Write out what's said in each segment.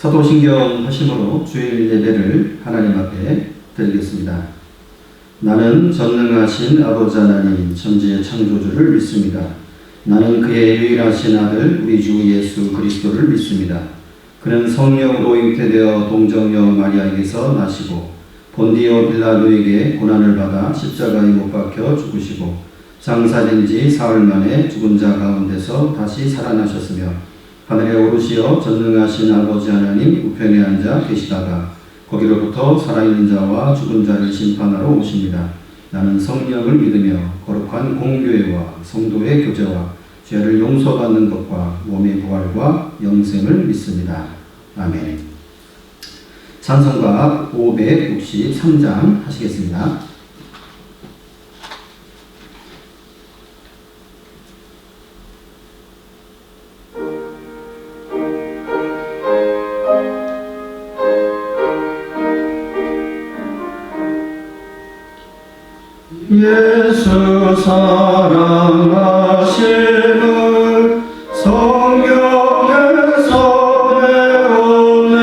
사도신경 하심으로 주일 예배를 하나님 앞에 드리겠습니다. 나는 전능하신 아버지 하나님 천지의 창조주를 믿습니다. 나는 그의 유일하신 아들 우리 주 예수 그리스도를 믿습니다. 그는 성령으로 잉태되어 동정녀 마리아에게서 나시고 본디오 빌라도에게 고난을 받아 십자가에 못 박혀 죽으시고 장사된 지 사흘 만에 죽은 자 가운데서 다시 살아나셨으며 하늘에 오르시어 전능하신 아버지 하나님 우편에 앉아 계시다가 거기로부터 살아있는 자와 죽은 자를 심판하러 오십니다. 나는 성령을 믿으며 거룩한 공교회와 성도의 교제와 죄를 용서받는 것과 몸의 부활과 영생을 믿습니다. 아멘. 찬송가 563장 하시겠습니다. 예수 사랑하심을 성경에서 배웠네.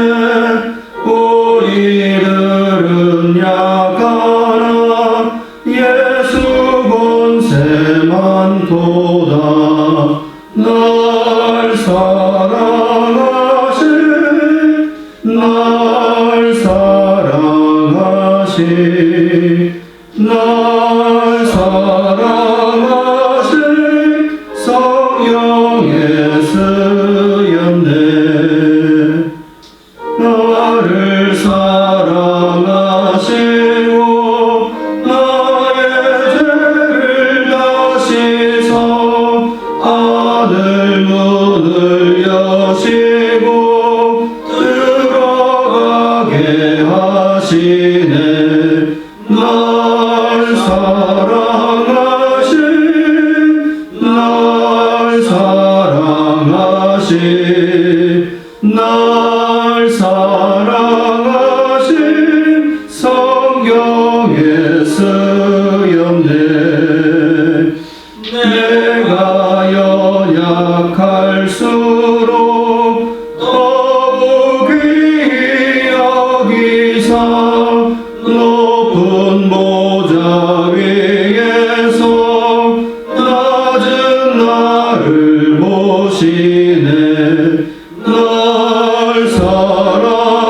우리들은 약하나 예수 권세만 도다. 날 사랑하신 날 사랑하신 날 사랑하신 성령의 쓰였네. 나를 사랑하시고 나의 죄를 다시서 아들 문을 여시고 들어가게 하시네. 날 사랑하신 날 사랑하신 날 사랑하신 성경에 쓰였네. 내가 연약할수록 더욱이 여기사 높은 보좌 위에서 낮은 나를 보시네. 날 사랑하신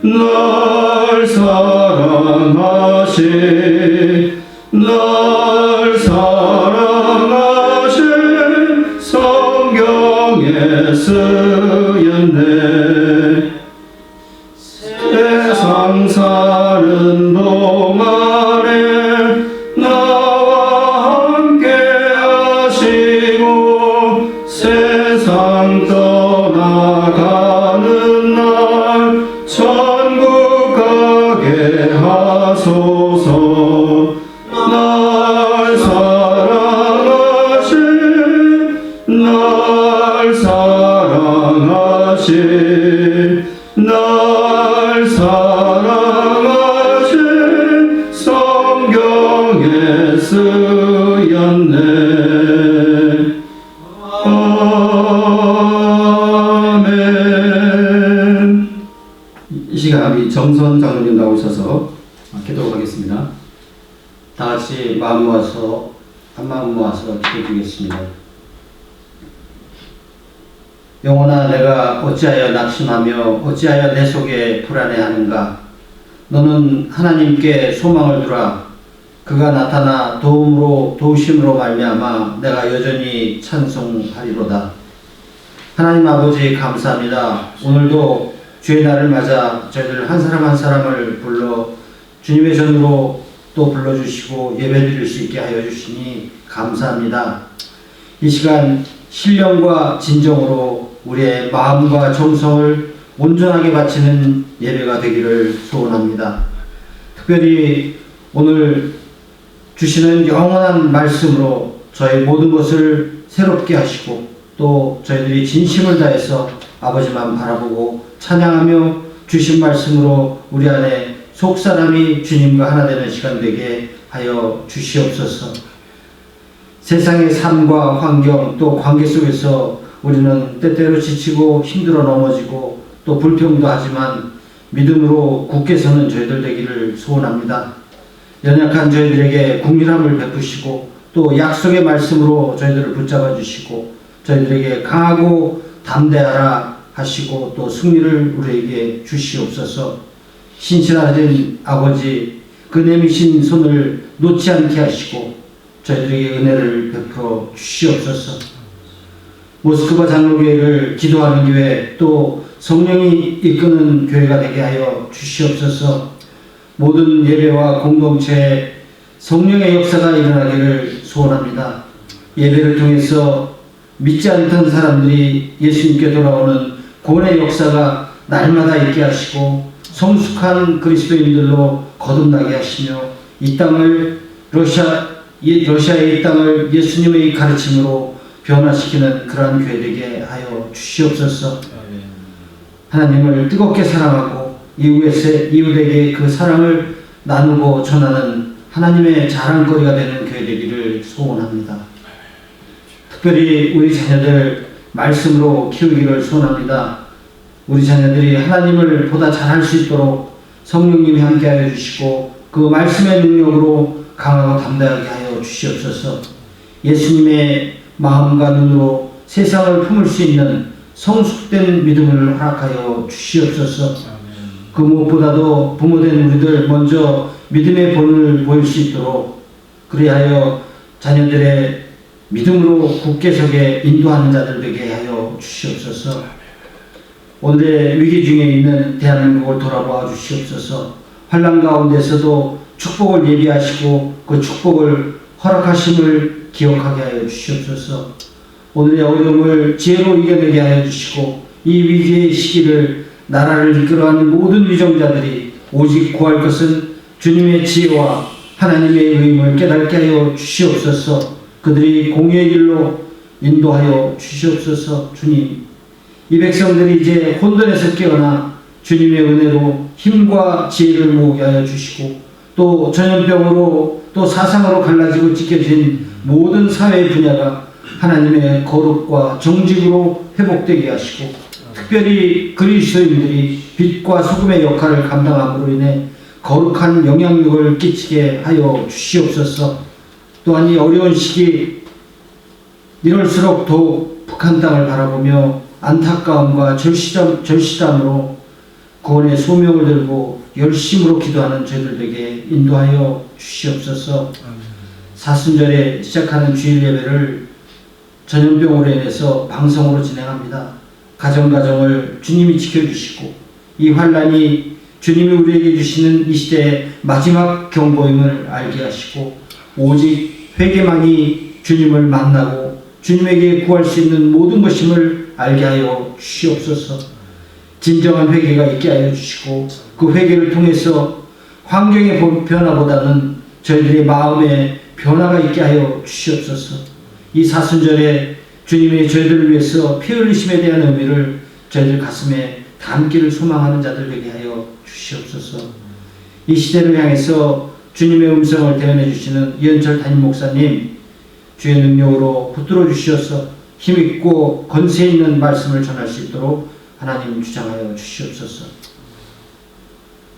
날 사랑하신 날 사랑하신 성경에 쓰였네. 세상 사는 동안에 나와 함께 하시고 세상 떠나가는 날 천국 가게 하소서. 날 사랑하신 날 사랑하신 날 사랑하신 성경에 쓰였네. 아멘. 이 시간 우리 정선 장로님 나오셔서 기도하겠습니다. 다 같이 마음 모아서 한 마음 모아서 기도해 주겠습니다. 영혼아, 내가 어찌하여 낙심하며 어찌하여 내 속에 불안해하는가? 너는 하나님께 소망을 두라. 그가 나타나 도우심으로 말미암아 내가 여전히 찬송하리로다. 하나님 아버지 감사합니다. 오늘도 주의 날을 맞아 저희들 한 사람 한 사람을 불러 주님의 전으로 또 불러주시고 예배드릴 수 있게 하여 주시니 감사합니다. 이 시간 신령과 진정으로 우리의 마음과 정성을 온전하게 바치는 예배가 되기를 소원합니다. 특별히 오늘 주시는 영원한 말씀으로 저희 모든 것을 새롭게 하시고 또 저희들이 진심을 다해서 아버지만 바라보고 찬양하며 주신 말씀으로 우리 안에 속사람이 주님과 하나 되는 시간 되게 하여 주시옵소서. 세상의 삶과 환경 또 관계 속에서 우리는 때때로 지치고 힘들어 넘어지고 또 불평도 하지만 믿음으로 굳게 서는 저희들 되기를 소원합니다. 연약한 저희들에게 국률함을 베푸시고 또 약속의 말씀으로 저희들을 붙잡아 주시고 저희들에게 강하고 담대하라 하시고 또 승리를 우리에게 주시옵소서. 신실하신 아버지, 그 내미신 손을 놓지 않게 하시고 저희들에게 은혜를 베풀어 주시옵소서. 모스크바 장로교회를 기도하는 교회, 또 성령이 이끄는 교회가 되게 하여 주시옵소서. 모든 예배와 공동체에 성령의 역사가 일어나기를 소원합니다. 예배를 통해서 믿지 않던 사람들이 예수님께 돌아오는 구원의 역사가 날마다 있게 하시고 성숙한 그리스도인들로 거듭나게 하시며 이 땅을 러시아의 이 땅을 예수님의 가르침으로 변화시키는 그러한 교회 되게 하여 주시옵소서. 하나님을 뜨겁게 사랑하고 이웃에게 그 사랑을 나누고 전하는 하나님의 자랑거리가 되는 교회 되기를 소원합니다. 특별히 우리 자녀들 말씀으로 키우기를 소원합니다. 우리 자녀들이 하나님을 보다 잘할 수 있도록 성령님이 함께하여 주시고 그 말씀의 능력으로 강하고 담대하게 하여 주시옵소서. 예수님의 마음과 눈으로 세상을 품을 수 있는 성숙된 믿음을 허락하여 주시옵소서. 그 무엇보다도 부모된 우리들 먼저 믿음의 본을 보일 수 있도록 그리하여 자녀들의 믿음으로 굳게 서게 인도하는 자들 되게 하여 주시옵소서. 오늘의 위기 중에 있는 대한민국을 돌아봐 주시옵소서. 환난 가운데서도 축복을 예비하시고 그 축복을 허락하심을 기억하게 하여 주시옵소서. 오늘의 어려움을 지혜로 이겨내게 하여 주시고 이 위기의 시기를 나라를 이끌어가는 모든 위정자들이 오직 구할 것은 주님의 지혜와 하나님의 의임을 깨닫게 하여 주시옵소서. 그들이 공의의 길로 인도하여 주시옵소서. 주님, 이 백성들이 이제 혼돈에서 깨어나 주님의 은혜로 힘과 지혜를 모으게 하여 주시고 또 전염병으로 또 사상으로 갈라지고 찢겨진 모든 사회의 분야가 하나님의 거룩과 정직으로 회복되게 하시고 특별히 그리스도인들이 빛과 소금의 역할을 감당함으로 인해 거룩한 영향력을 끼치게 하여 주시옵소서. 또한 이 어려운 시기 이럴수록 더욱 북한 땅을 바라보며 안타까움과 절실함으로 구원의 소명을 들고 열심으로 기도하는 저희들에게 인도하여 주시옵소서. 사순절에 시작하는 주일 예배를 전염병으로 인해서 방송으로 진행합니다. 가정가정을 주님이 지켜주시고 이 환란이 주님이 우리에게 주시는 이 시대의 마지막 경고임을 알게 하시고 오직 회개만이 주님을 만나고 주님에게 구할 수 있는 모든 것임을 알게 하여 주시옵소서. 진정한 회개가 있게 하여 주시고 그 회개를 통해서 환경의 변화보다는 저희들의 마음의 변화가 있게 하여 주시옵소서. 이 사순절에 주님이 저희들을 위해서 피 흘리심에 대한 의미를 저희들 가슴에 담기를 소망하는 자들 되게 하여 주시옵소서. 이 시대를 향해서 주님의 음성을 대언해 주시는 이현철 담임 목사님 주의 능력으로 붙들어 주시어서 힘있고 권세 있는 말씀을 전할 수 있도록 하나님 주장하여 주시옵소서.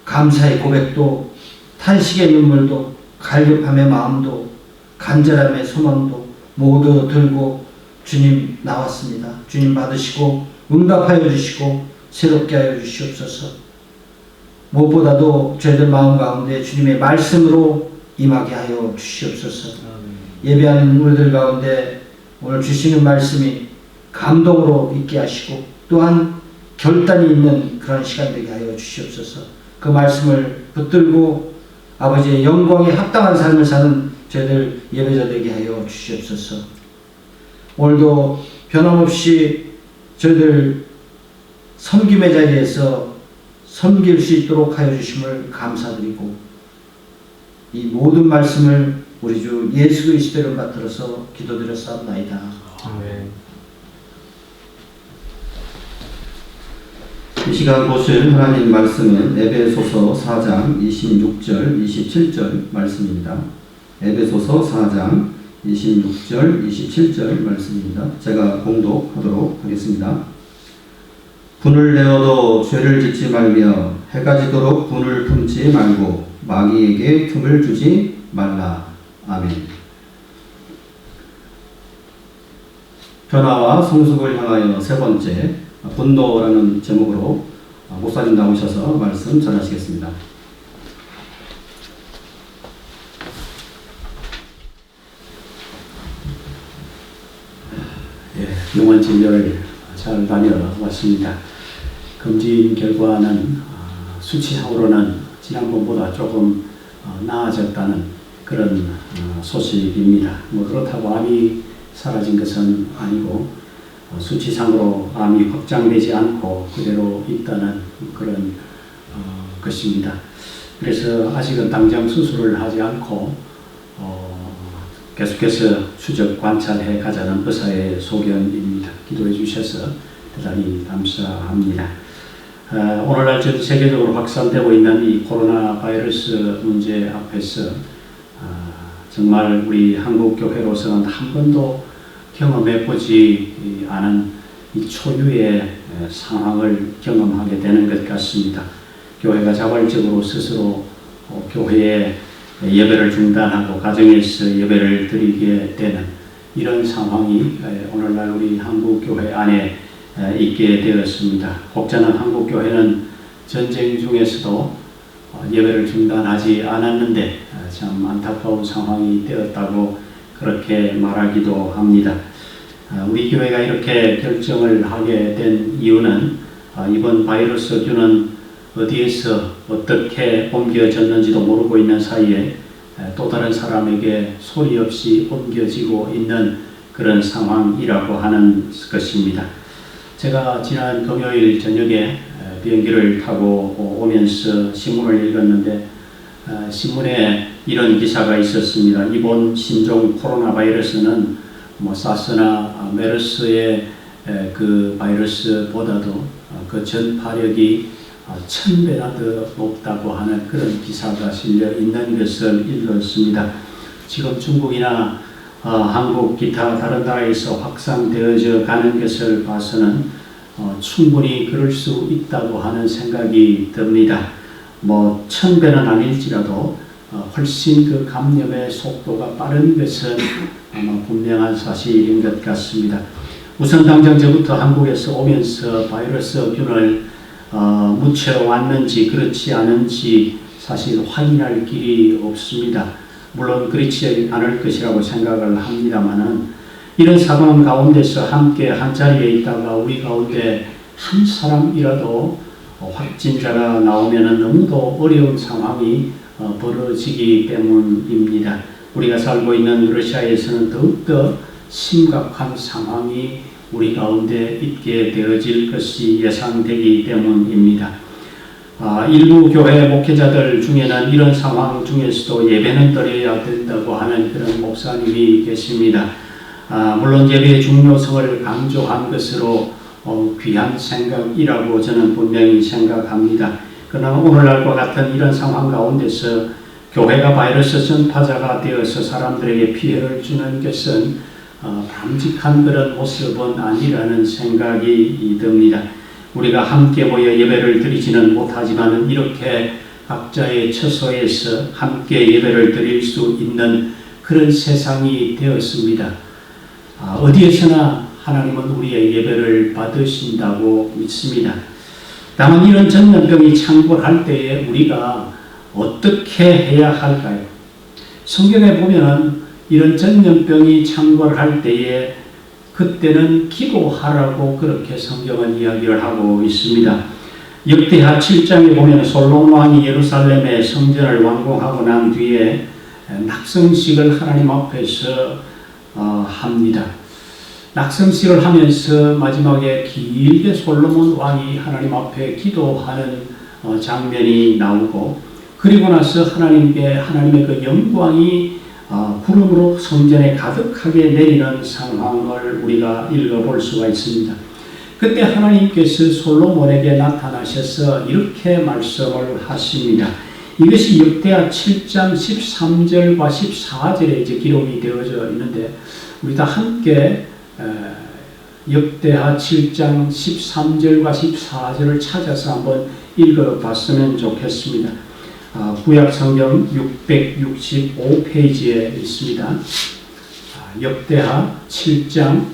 감사의 고백도 탄식의 눈물도 갈급함의 마음도 간절함의 소망도 모두 들고 주님 나왔습니다. 주님 받으시고 응답하여 주시고 새롭게 하여 주시옵소서. 무엇보다도 저희들 마음 가운데 주님의 말씀으로 임하게 하여 주시옵소서. 예배하는 우리들 가운데 오늘 주시는 말씀이 감동으로 있게 하시고 또한 결단이 있는 그런 시간 되게 하여 주시옵소서. 그 말씀을 붙들고 아버지의 영광에 합당한 삶을 사는 저희들 예배자 되게 하여 주시옵소서. 오늘도 변함없이 저희들 섬김의 자리에서 섬길 수 있도록 하여 주심을 감사드리고 이 모든 말씀을 우리 주 예수 그리스도를 받들어서 기도드렸사옵나이다. 아멘. 이 시간 보실 하나님 말씀은 에베소서 4장 26절 27절 말씀입니다. 에베소서 4장 26절, 27절 말씀입니다. 제가 봉독하도록 하겠습니다. 분을 내어도 죄를 짓지 말며 해가 지도록 분을 품지 말고 마귀에게 틈을 주지 말라. 아멘. 변화와 성숙을 향하여 세 번째, 분노라는 제목으로 목사님 나오셔서 말씀 전하시겠습니다. 병원 진료를 잘 다녀왔습니다. 검진 결과는 수치상으로는 지난번보다 조금 나아졌다는 그런 소식입니다. 그렇다고 암이 사라진 것은 아니고 수치상으로 암이 확장되지 않고 그대로 있다는 그런 것입니다. 그래서 아직은 당장 수술을 하지 않고 계속해서 추적 관찰해 가자는 의사의 소견입니다. 기도해 주셔서 대단히 감사합니다. 오늘날 전 세계적으로 확산되고 있는 이 코로나 바이러스 문제 앞에서 정말 우리 한국 교회로서는 한 번도 경험해 보지 않은 이 초유의 상황을 경험하게 되는 것 같습니다. 교회가 자발적으로 스스로 교회에 예배를 중단하고 가정에서 예배를 드리게 되는 이런 상황이 오늘날 우리 한국교회 안에 있게 되었습니다. 혹자는 한국교회는 전쟁 중에서도 예배를 중단하지 않았는데 참 안타까운 상황이 되었다고 그렇게 말하기도 합니다. 우리 교회가 이렇게 결정을 하게 된 이유는 이번 바이러스균은 어디에서 어떻게 옮겨졌는지도 모르고 있는 사이에 또 다른 사람에게 소리 없이 옮겨지고 있는 그런 상황이라고 하는 것입니다. 제가 지난 금요일 저녁에 비행기를 타고 오면서 신문을 읽었는데 신문에 이런 기사가 있었습니다. 이번 신종 코로나 바이러스는 사스나 메르스의 그 바이러스보다도 그 전파력이 1000배나 더 높다고 하는 그런 기사가 실려 있는 것을 읽었습니다. 지금 중국이나 한국 기타 다른 나라에서 확산되어져 가는 것을 봐서는 충분히 그럴 수 있다고 하는 생각이 듭니다. 1000배는 아닐지라도 훨씬 그 감염의 속도가 빠른 것은 아마 분명한 사실인 것 같습니다. 우선 당장 저부터 한국에서 오면서 바이러스균을 묻혀왔는지 그렇지 않은지 사실 확인할 길이 없습니다. 물론 그렇지 않을 것이라고 생각을 합니다만은 이런 상황 가운데서 함께 한 자리에 있다가 우리 가운데 한 사람이라도 확진자가 나오면 너무도 어려운 상황이 벌어지기 때문입니다. 우리가 살고 있는 러시아에서는 더욱더 심각한 상황이 우리 가운데 있게 되어질 것이 예상되기 때문입니다. 일부 교회 목회자들 중에는 이런 상황 중에서도 예배는 드려야 된다고 하는 그런 목사님이 계십니다. 물론 예배의 중요성을 강조한 것으로 귀한 생각이라고 저는 분명히 생각합니다. 그러나 오늘날과 같은 이런 상황 가운데서 교회가 바이러스 전파자가 되어서 사람들에게 피해를 주는 것은 바람직한 그런 모습은 아니라는 생각이 듭니다. 우리가 함께 모여 예배를 드리지는 못하지만 이렇게 각자의 처소에서 함께 예배를 드릴 수 있는 그런 세상이 되었습니다. 어디에서나 하나님은 우리의 예배를 받으신다고 믿습니다. 다만 이런 전염병이 창궐할 때에 우리가 어떻게 해야 할까요? 성경에 보면은 이런 전염병이 창궐할 때에 그때는 기도하라고 그렇게 성경은 이야기를 하고 있습니다. 역대하 7장에 보면 솔로몬 왕이 예루살렘의 성전을 완공하고 난 뒤에 낙성식을 하나님 앞에서 합니다. 낙성식을 하면서 마지막에 길게 솔로몬 왕이 하나님 앞에 기도하는 장면이 나오고 그리고 나서 하나님의 그 영광이 구름으로 성전에 가득하게 내리는 상황을 우리가 읽어볼 수가 있습니다. 그때 하나님께서 솔로몬에게 나타나셔서 이렇게 말씀을 하십니다. 이것이 역대하 7장 13절과 14절에 이제 기록이 되어져 있는데 우리 다 함께 역대하 7장 13절과 14절을 찾아서 한번 읽어봤으면 좋겠습니다. 구약 성경 665페이지에 있습니다. 역대하 7장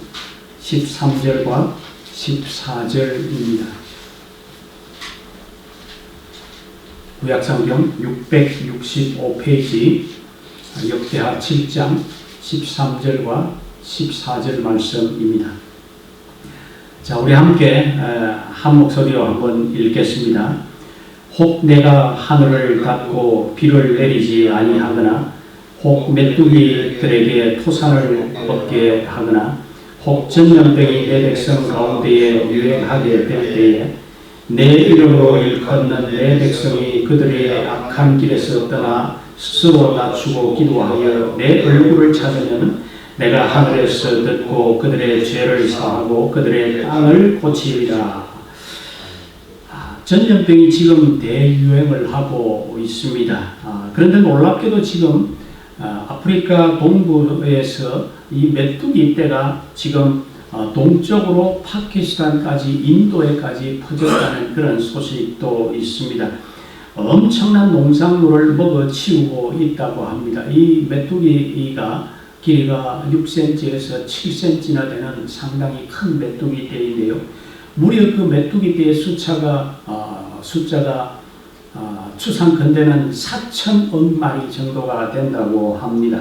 13절과 14절입니다. 구약성경 665페이지 역대하 7장 13절과 14절 말씀입니다. 자, 우리 함께 한 목소리로 한번 읽겠습니다. 혹 내가 하늘을 닫고 비를 내리지 아니하거나 혹 메뚜기들에게 토산을 얻게 하거나 혹 전염병이 내 백성 가운데에 유행하게 될 때에 내 이름으로 일컫는 내 백성이 그들의 악한 길에서 떠나 스스로 낮추고 기도하여 내 얼굴을 찾으면 내가 하늘에서 듣고 그들의 죄를 사하고 그들의 땅을 고치리라. 전염병이 지금 대유행을 하고 있습니다. 그런데 놀랍게도 지금 아프리카 동부에서 이 메뚜기 떼가 지금 동쪽으로 파키스탄까지 인도에까지 퍼졌다는 그런 소식도 있습니다. 엄청난 농작물을 먹어치우고 있다고 합니다. 이 메뚜기가 길이가 6cm에서 7cm나 되는 상당히 큰 메뚜기 떼인데요. 무려 그 메뚜기 떼의 숫자가 추산컨대는 4천억 마리 정도가 된다고 합니다.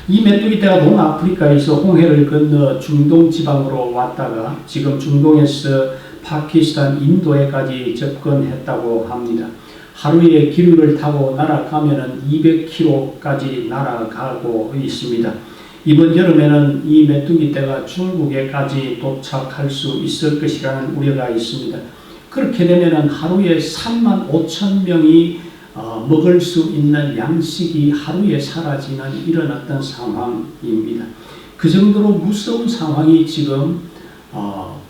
이 메뚜기 떼가 동아프리카에서 홍해를 건너 중동 지방으로 왔다가 지금 중동에서 파키스탄, 인도에까지 접근했다고 합니다. 하루에 기류를 타고 날아가면 200km까지 날아가고 있습니다. 이번 여름에는 이 메뚜기 떼가 중국에까지 도착할 수 있을 것이라는 우려가 있습니다. 그렇게 되면 하루에 3만 5천 명이 먹을 수 있는 양식이 하루에 사라지는 이런 어떤 상황입니다. 그 정도로 무서운 상황이 지금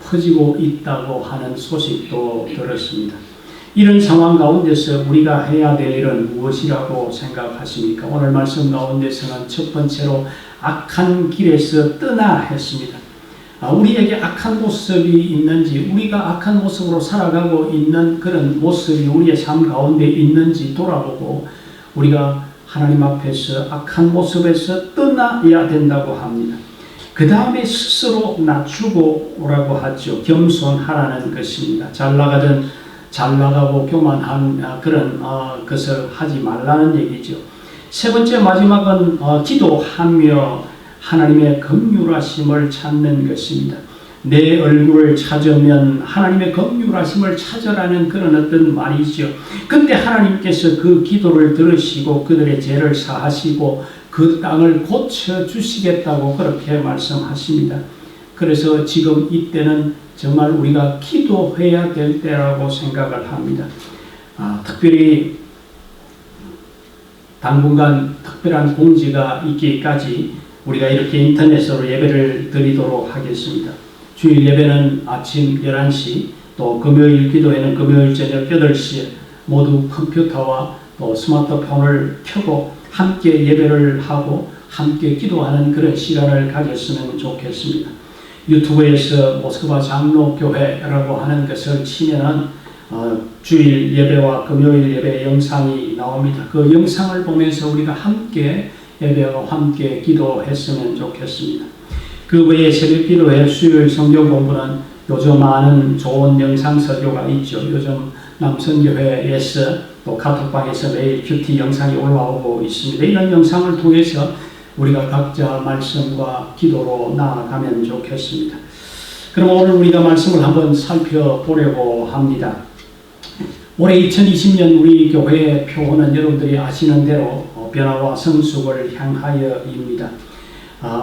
퍼지고 있다고 하는 소식도 들었습니다. 이런 상황 가운데서 우리가 해야 될 일은 무엇이라고 생각하십니까? 오늘 말씀 가운데서는 첫 번째로 악한 길에서 떠나 했습니다. 우리에게 악한 모습이 있는지, 우리가 악한 모습으로 살아가고 있는 그런 모습이 우리의 삶 가운데 있는지 돌아보고 우리가 하나님 앞에서 악한 모습에서 떠나야 된다고 합니다. 그 다음에 스스로 낮추고 오라고 하죠. 겸손하라는 것입니다. 잘 나가고 교만한 그런 것을 하지 말라는 얘기죠. 세 번째 마지막은 기도하며 하나님의 긍휼하심을 찾는 것입니다. 내 얼굴을 찾으면 하나님의 긍휼하심을 찾으라는 그런 어떤 말이죠. 그때 하나님께서 그 기도를 들으시고 그들의 죄를 사하시고 그 땅을 고쳐주시겠다고 그렇게 말씀하십니다. 그래서 지금 이때는 정말 우리가 기도해야 될 때라고 생각을 합니다. 특별히 당분간 특별한 공지가 있기까지 우리가 이렇게 인터넷으로 예배를 드리도록 하겠습니다. 주일 예배는 아침 11시, 또 금요일 기도회는 금요일 저녁 8시에 모두 컴퓨터와 또 스마트폰을 켜고 함께 예배를 하고 함께 기도하는 그런 시간을 가졌으면 좋겠습니다. 유튜브에서 모스크바 장로교회라고 하는 것을 치면은 주일 예배와 금요일 예배 영상이 나옵니다. 그 영상을 보면서 우리가 함께 예배와 함께 기도했으면 좋겠습니다. 그 외에 새벽 기도회, 수요일 성경 공부는 요즘 많은 좋은 영상 설교가 있죠. 요즘 남선교회에서 또 카톡방에서 매일 큐티 영상이 올라오고 있습니다. 이런 영상을 통해서 우리가 각자 말씀과 기도로 나아가면 좋겠습니다. 그럼 오늘 우리가 말씀을 한번 살펴보려고 합니다. 올해 2020년 우리 교회의 표어는 여러분들이 아시는 대로 변화와 성숙을 향하여입니다.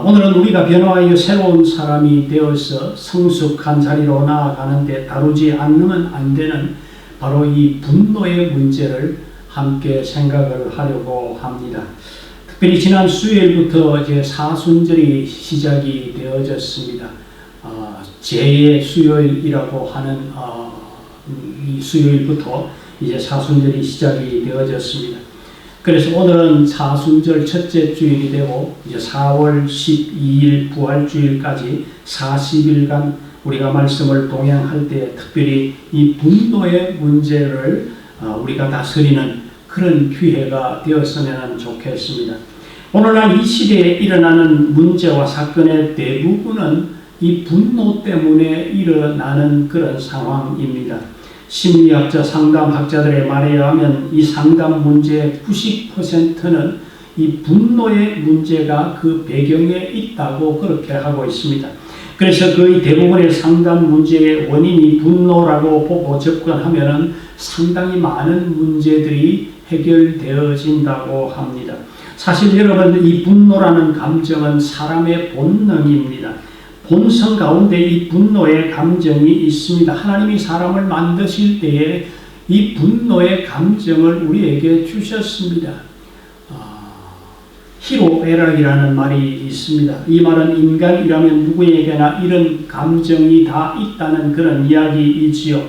오늘은 우리가 변화하여 새로운 사람이 되어서 성숙한 자리로 나아가는데 다루지 않으면 안 되는 바로 이 분노의 문제를 함께 생각을 하려고 합니다. 특별히 지난 수요일부터 이제 사순절이 시작이 되어졌습니다. 제2의 수요일이라고 하는 이 수요일부터 이제 사순절이 시작이 되어졌습니다. 그래서 오늘은 사순절 첫째 주일이 되고 이제 4월 12일 부활주일까지 40일간 우리가 말씀을 동행할 때 특별히 이 분노의 문제를 우리가 다스리는 그런 기회가 되었으면 좋겠습니다. 오늘날 이 시대에 일어나는 문제와 사건의 대부분은 이 분노 때문에 일어나는 그런 상황입니다. 심리학자, 상담학자들의 말에 의하면 이 상담 문제의 90%는 이 분노의 문제가 그 배경에 있다고 그렇게 하고 있습니다. 그래서 거의 대부분의 상담 문제의 원인이 분노라고 보고 접근하면은 상당히 많은 문제들이 해결되어진다고 합니다. 사실 여러분, 이 분노라는 감정은 사람의 본능입니다. 본성 가운데 이 분노의 감정이 있습니다. 하나님이 사람을 만드실 때에 이 분노의 감정을 우리에게 주셨습니다. 희로애락이라는 말이 있습니다. 이 말은 인간이라면 누구에게나 이런 감정이 다 있다는 그런 이야기이지요.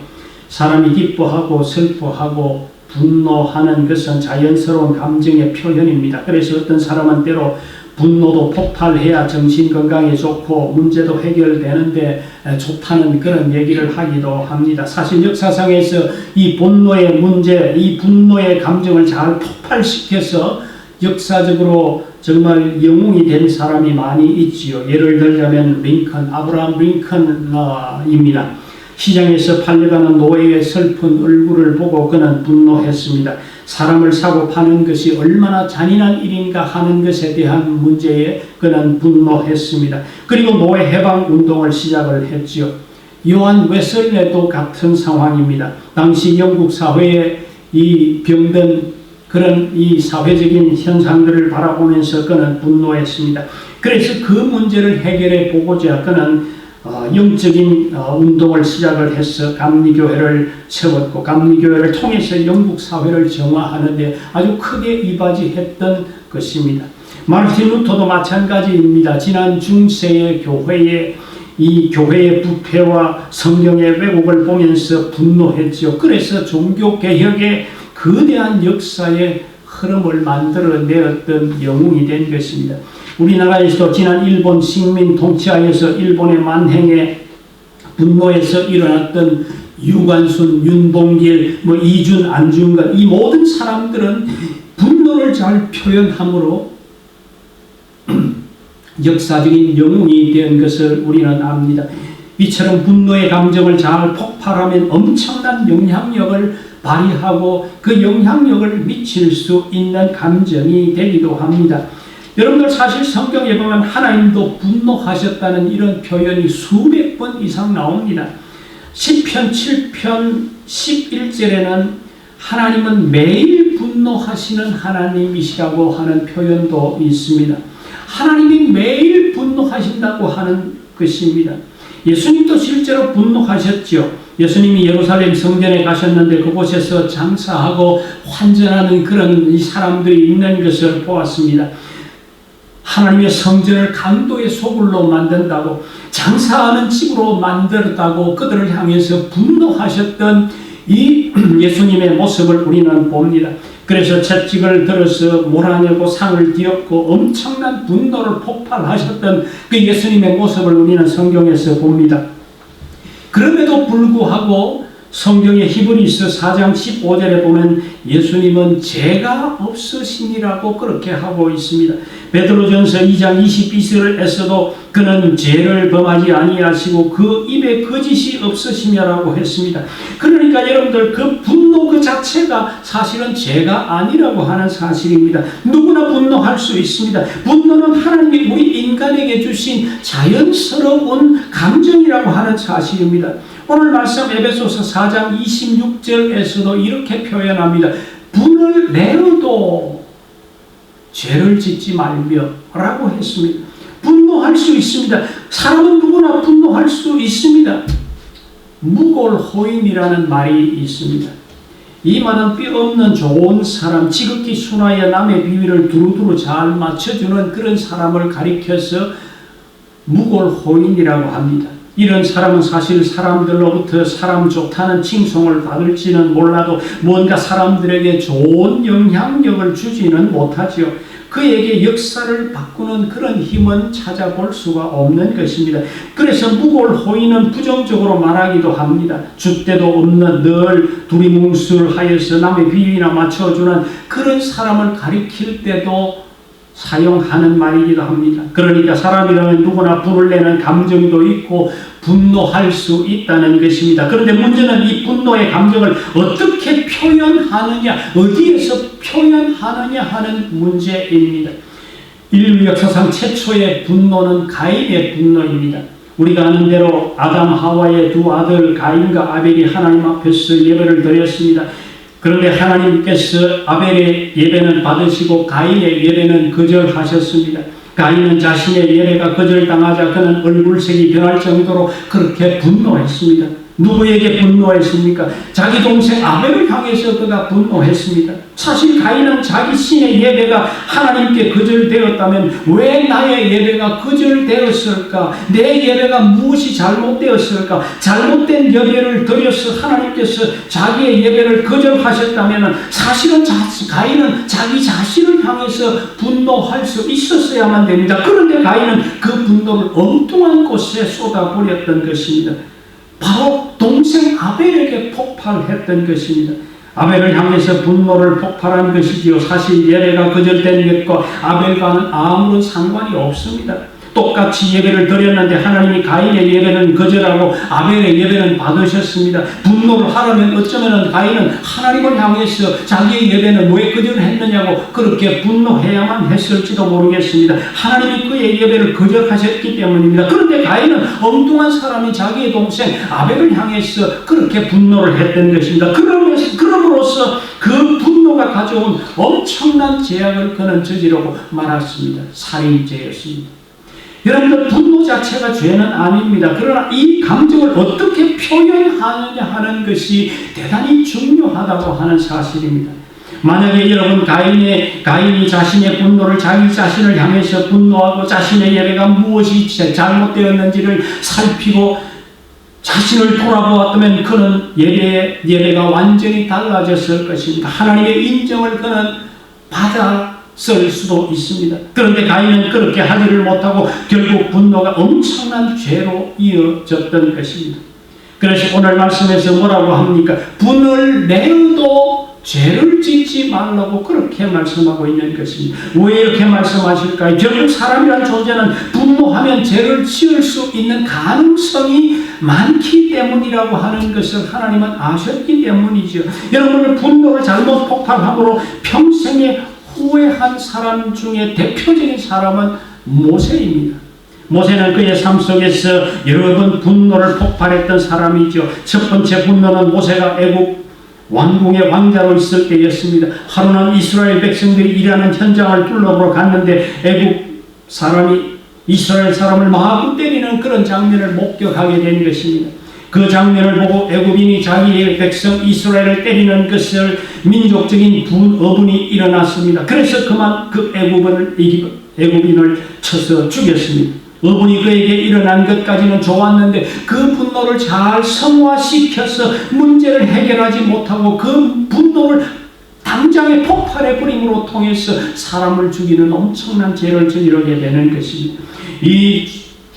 사람이 기뻐하고 슬퍼하고 분노하는 것은 자연스러운 감정의 표현입니다. 그래서 어떤 사람은 때로 분노도 폭발해야 정신건강에 좋고 문제도 해결되는데 좋다는 그런 얘기를 하기도 합니다. 사실 역사상에서 이 분노의 문제, 이 분노의 감정을 잘 폭발시켜서 역사적으로 정말 영웅이 된 사람이 많이 있지요. 예를 들자면 아브라함 링컨입니다. 시장에서 팔려가는 노예의 슬픈 얼굴을 보고 그는 분노했습니다. 사람을 사고 파는 것이 얼마나 잔인한 일인가 하는 것에 대한 문제에 그는 분노했습니다. 그리고 노예 해방 운동을 시작을 했지요. 요한 웨슬레도 같은 상황입니다. 당시 영국 사회에 이 병든 그런 이 사회적인 현상들을 바라보면서 그는 분노했습니다. 그래서 그 문제를 해결해 보고자 그는 영적인 운동을 시작을 해서 감리교회를 세웠고 감리교회를 통해서 영국 사회를 정화하는데 아주 크게 이바지했던 것입니다. 마르틴 루터도 마찬가지입니다. 지난 중세의 교회에 이 교회의 부패와 성경의 왜곡을 보면서 분노했죠. 그래서 종교개혁의 거대한 역사의 흐름을 만들어내었던 영웅이 된 것입니다. 우리나라에서도 지난 일본 식민 통치하에서 일본의 만행에 분노해서 일어났던 유관순, 윤봉길, 이준, 안중근 이 모든 사람들은 분노를 잘 표현함으로 역사적인 영웅이 된 것을 우리는 압니다. 이처럼 분노의 감정을 잘 폭발하면 엄청난 영향력을 발휘하고 그 영향력을 미칠 수 있는 감정이 되기도 합니다. 여러분들 사실 성경에 보면 하나님도 분노하셨다는 이런 표현이 수백 번 이상 나옵니다. 시편 7편 11절에는 하나님은 매일 분노하시는 하나님이시라고 하는 표현도 있습니다. 하나님이 매일 분노하신다고 하는 것입니다. 예수님도 실제로 분노하셨죠. 예수님이 예루살렘 성전에 가셨는데 그곳에서 장사하고 환전하는 그런 이 사람들이 있는 것을 보았습니다. 하나님의 성전을 강도의 소굴로 만든다고 장사하는 집으로 만들었다고 그들을 향해서 분노하셨던 이 예수님의 모습을 우리는 봅니다. 그래서 채찍을 들어서 몰아내고 상을 뒤엎고 엄청난 분노를 폭발하셨던 그 예수님의 모습을 우리는 성경에서 봅니다. 그럼에도 불구하고 성경의 히브리서 4장 15절에 보면 예수님은 죄가 없으시니라고 그렇게 하고 있습니다. 베드로전서 2장 22절에서도 그는 죄를 범하지 아니하시고 그 입에 거짓이 없으시며라고 했습니다. 그러니까 여러분들 그 분노 그 자체가 사실은 죄가 아니라고 하는 사실입니다. 누구나 분노할 수 있습니다. 분노는 하나님이 우리 인간에게 주신 자연스러운 감정이라고 하는 사실입니다. 오늘 말씀 에베소서 4장 26절에서도 이렇게 표현합니다. 분을 내어도 죄를 짓지 말며 라고 했습니다. 분노할 수 있습니다. 사람은 누구나 분노할 수 있습니다. 무골호인이라는 말이 있습니다. 이 말은 뼈 없는 좋은 사람, 지극히 순하여 남의 비위를 두루두루 잘 맞춰주는 그런 사람을 가리켜서 무골호인이라고 합니다. 이런 사람은 사실 사람들로부터 사람 좋다는 칭송을 받을지는 몰라도 뭔가 사람들에게 좋은 영향력을 주지는 못하지요. 그에게 역사를 바꾸는 그런 힘은 찾아볼 수가 없는 것입니다. 그래서 묵을 호의는 부정적으로 말하기도 합니다. 줏대도 없는 늘 두리뭉술하여서 남의 비위나 맞춰주는 그런 사람을 가리킬 때도 사용하는 말이기도 합니다. 그러니까 사람이라면 누구나 분을 내는 감정도 있고 분노할 수 있다는 것입니다. 그런데 문제는 이 분노의 감정을 어떻게 표현하느냐, 어디에서 표현하느냐 하는 문제입니다. 인류 역사상 최초의 분노는 가인의 분노입니다. 우리가 아는 대로 아담 하와의 두 아들 가인과 아벨이 하나님 앞에서 예배를 드렸습니다. 그런데 하나님께서 아벨의 예배는 받으시고 가인의 예배는 거절하셨습니다. 가인은 자신의 예배가 거절당하자 그는 얼굴색이 변할 정도로 그렇게 분노했습니다. 누구에게 분노했습니까? 자기 동생 아벨을 향해서 그가 분노했습니다. 사실 가인은 자기 신의 예배가 하나님께 거절되었다면 왜 나의 예배가 거절되었을까? 내 예배가 무엇이 잘못되었을까? 잘못된 예배를 드려서 하나님께서 자기의 예배를 거절하셨다면 사실은 가인은 자기 자신을 향해서 분노할 수 있었어야만 됩니다. 그런데 가인은 그 분노를 엉뚱한 곳에 쏟아버렸던 것입니다. 바로 동생 아벨에게 폭발했던 것입니다. 아벨을 향해서 분노를 폭발한 것이지요. 사실 예배가 거절된 것과 아벨과는 아무런 상관이 없습니다. 똑같이 예배를 드렸는데 하나님이 가인의 예배는 거절하고 아벨의 예배는 받으셨습니다. 분노를 하려면 어쩌면 가인은 하나님을 향해서 자기의 예배는 왜 거절했느냐고 그렇게 분노해야만 했을지도 모르겠습니다. 하나님이 그의 예배를 거절하셨기 때문입니다. 그런데 가인은 엉뚱한 사람이 자기의 동생 아벨을 향해서 그렇게 분노를 했던 것입니다. 그럼으로써 그 분노가 가져온 엄청난 죄악을 그는 저지르고 말았습니다. 살인죄였습니다. 여러분들 분노 자체가 죄는 아닙니다. 그러나 이 감정을 어떻게 표현하느냐 하는 것이 대단히 중요하다고 하는 사실입니다. 만약에 여러분 가인이 자신의 분노를 자기 자신을 향해서 분노하고 자신의 예배가 무엇이 잘못되었는지를 살피고 자신을 돌아보았다면 그는 예배가 완전히 달라졌을 것입니다. 하나님의 인정을 그는 받았을 수도 있습니다. 그런데 가인은 그렇게 하지를 못하고 결국 분노가 엄청난 죄로 이어졌던 것입니다. 그래서 오늘 말씀에서 뭐라고 합니까? 분을 내어도 죄를 짓지 말라고 그렇게 말씀하고 있는 것입니다. 왜 이렇게 말씀하실까요? 결국 사람이란 존재는 분노하면 죄를 지을 수 있는 가능성이 많기 때문이라고 하는 것을 하나님은 아셨기 때문이죠. 여러분은 분노를 잘못 폭발함으로 평생에 후회한 사람 중에 대표적인 사람은 모세입니다. 모세는 그의 삶 속에서 여러 번 분노를 폭발했던 사람이죠. 첫 번째 분노는 모세가 애국 왕궁의 왕자로 있을 때였습니다. 하루는 이스라엘 백성들이 일하는 현장을 둘러보러 갔는데 애국 사람이 이스라엘 사람을 마구 때리는 그런 장면을 목격하게 된 것입니다. 그 장면을 보고 애굽인이 자기의 백성 이스라엘을 때리는 것을 민족적인 분어분이 일어났습니다. 그래서 그만 그 애굽인을 쳐서 죽였습니다. 어분이 그에게 일어난 것까지는 좋았는데 그 분노를 잘 성화시켜서 문제를 해결하지 못하고 그 분노를 당장의 폭발의 불임으로 통해서 사람을 죽이는 엄청난 죄를 저지르게 되는 것입니다. 이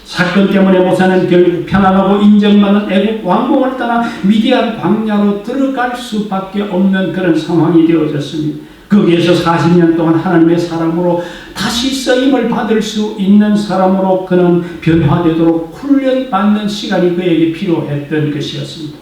사건 때문에 모세는 결국 평안하고 인정받는 애국 왕궁을 떠나 미디안 광야로 들어갈 수밖에 없는 그런 상황이 되어졌습니다. 거기에서 40년 동안 하나님의 사람으로 다시 쓰임을 받을 수 있는 사람으로 그는 변화되도록 훈련받는 시간이 그에게 필요했던 것이었습니다.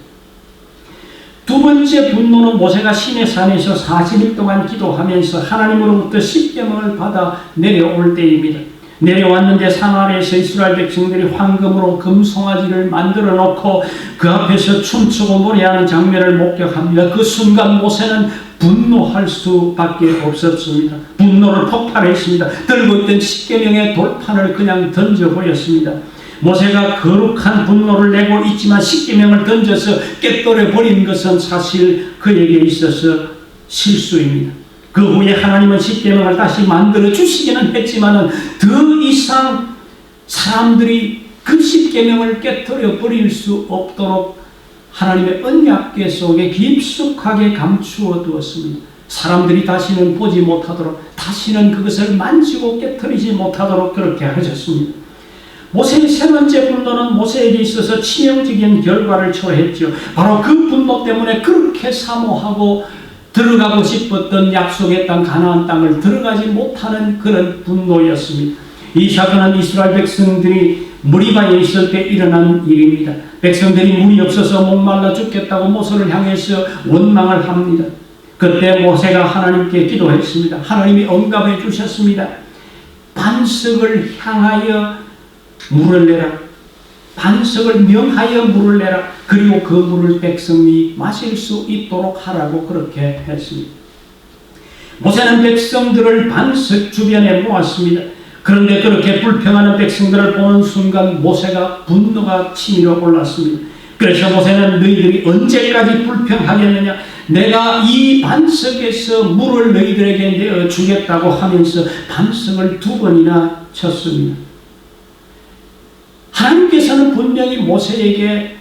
두 번째 분노는 모세가 시내산에서 40일 동안 기도하면서 하나님으로부터 십계명을 받아 내려올 때입니다. 내려왔는데 산 아래에서 이스라엘 백성들이 황금으로 금송아지를 만들어 놓고 그 앞에서 춤추고 노래하는 장면을 목격합니다. 그 순간 모세는 분노할 수밖에 없었습니다. 분노를 폭발했습니다. 들고 있던 십계명의 돌판을 그냥 던져버렸습니다. 모세가 거룩한 분노를 내고 있지만 십계명을 던져서 깨뜨려 버린 것은 사실 그에게 있어서 실수입니다. 그 후에 하나님은 십계명을 다시 만들어 주시기는 했지만 더 이상 사람들이 그 십계명을 깨뜨려 버릴 수 없도록 하나님의 언약궤 속에 깊숙하게 감추어 두었습니다. 사람들이 다시는 보지 못하도록, 다시는 그것을 만지고 깨뜨리지 못하도록 그렇게 하셨습니다. 모세의 세 번째 분노는 모세에게 있어서 치명적인 결과를 초래했죠. 바로 그 분노 때문에 그렇게 사모하고 들어가고 싶었던 약속의 땅 가나안 땅을 들어가지 못하는 그런 분노였습니다. 이 사건은 이스라엘 백성들이 무리바에 있을 때 일어난 일입니다. 백성들이 물이 없어서 목말라 죽겠다고 모세를 향해서 원망을 합니다. 그때 모세가 하나님께 기도했습니다. 하나님이 응답해 주셨습니다. 반석을 향하여 물을 내라. 반석을 명하여 물을 내라. 그리고 그 물을 백성이 마실 수 있도록 하라고 그렇게 했습니다. 모세는 백성들을 반석 주변에 모았습니다. 그런데 그렇게 불평하는 백성들을 보는 순간 모세가 분노가 치밀어 올랐습니다. 그래서 모세는 너희들이 언제까지 불평하겠느냐? 내가 이 반석에서 물을 너희들에게 내어 주겠다고 하면서 반석을 2번이나 쳤습니다. 하나님께서는 분명히 모세에게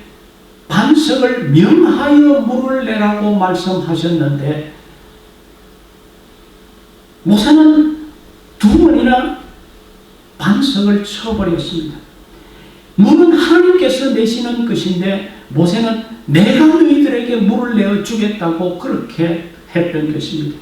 반석을 명하여 물을 내라고 말씀하셨는데 모세는 2번이나 반석을 쳐버렸습니다. 물은 하나님께서 내시는 것인데 모세는 내가 너희들에게 물을 내어 주겠다고 그렇게 했던 것입니다.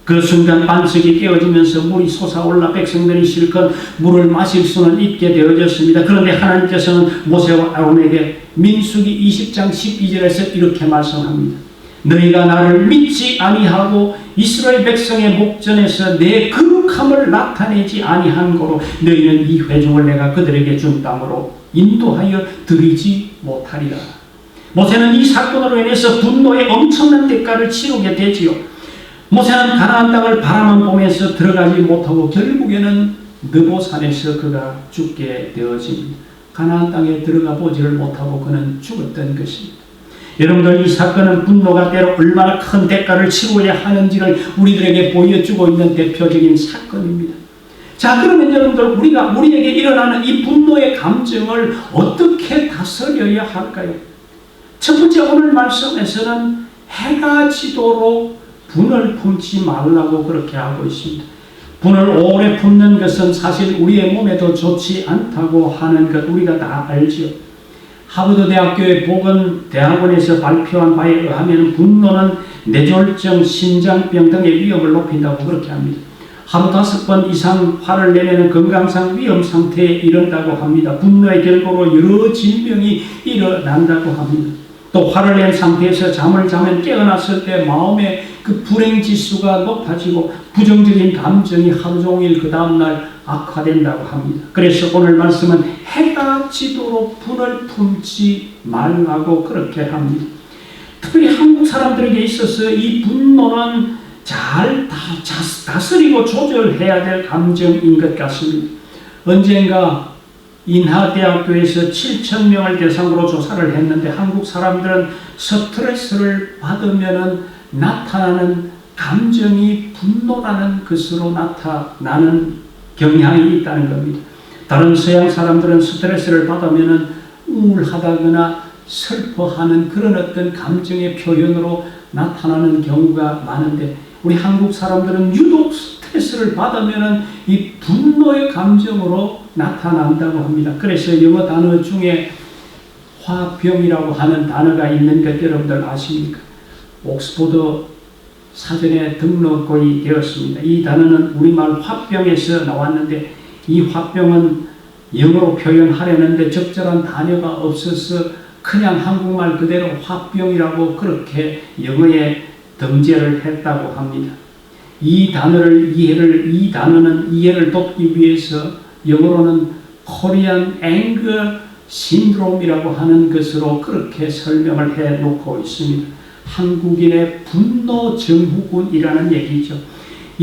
그 순간 반석이 깨어지면서 물이 솟아올라 백성들이 실컷 물을 마실 수는 있게 되어졌습니다. 그런데 하나님께서는 모세와 아론에게 민수기 20장 12절에서 이렇게 말씀합니다. 너희가 나를 믿지 아니하고 이스라엘 백성의 목전에서 내 거룩함을 나타내지 아니한 거로 너희는 이 회중을 내가 그들에게 준 땅으로 인도하여 드리지 못하리라. 모세는 이 사건으로 인해서 분노의 엄청난 대가를 치르게 되지요. 모세는 가나안 땅을 바라만 보면서 들어가지 못하고 결국에는 느보산에서 그가 죽게 되어집니다. 가나안 땅에 들어가 보지를 못하고 그는 죽었던 것입니다. 여러분들, 이 사건은 분노가 때로 얼마나 큰 대가를 치러야 하는지를 우리들에게 보여주고 있는 대표적인 사건입니다. 자, 그러면 여러분들, 우리에게 일어나는 이 분노의 감정을 어떻게 다스려야 할까요? 첫 번째, 오늘 말씀에서는 해가 지도록 분을 품지 말라고 그렇게 하고 있습니다. 분을 오래 품는 것은 사실 우리의 몸에도 좋지 않다고 하는 것 우리가 다 알죠. 하버드 대학교의 보건대학원에서 발표한 바에 의하면 분노는 뇌졸중, 심장병 등의 위험을 높인다고 그렇게 합니다. 하루 5번 이상 화를 내면 건강상 위험 상태에 이른다고 합니다. 분노의 결과로 여러 질병이 일어난다고 합니다. 또 화를 낸 상태에서 잠을 자면 깨어났을 때 마음의 그 불행지수가 높아지고 부정적인 감정이 하루 종일 그 다음날 악화된다고 합니다. 그래서 오늘 말씀은 해가 지도록 분을 품지 말라고 그렇게 합니다. 특별히 한국 사람들에게 있어서 이 분노는 잘 다스리고 조절해야 될 감정인 것 같습니다. 언젠가 인하대학교에서 7,000명을 대상으로 조사를 했는데 한국 사람들은 스트레스를 받으면 나타나는 감정이 분노라는 것으로 나타나는 경향이 있다는 겁니다. 다른 서양 사람들은 스트레스를 받으면 우울하다거나 슬퍼하는 그런 어떤 감정의 표현으로 나타나는 경우가 많은데 우리 한국 사람들은 유독 스트레스를 받으면 이 분노의 감정으로 나타난다고 합니다. 그래서 영어 단어 중에 화병이라고 하는 단어가 있는 것 여러분들 아십니까? 옥스포드 사전에 등록이 되었습니다. 이 단어는 우리말 화병에서 나왔는데 이 화병은 영어로 표현하려는데 적절한 단어가 없어서 그냥 한국말 그대로 화병이라고 그렇게 영어에 등재를 했다고 합니다. 이 단어는 이해를 돕기 위해서 영어로는 Korean Anger Syndrome이라고 하는 것으로 그렇게 설명을 해 놓고 있습니다. 한국인의 분노 증후군이라는 얘기죠.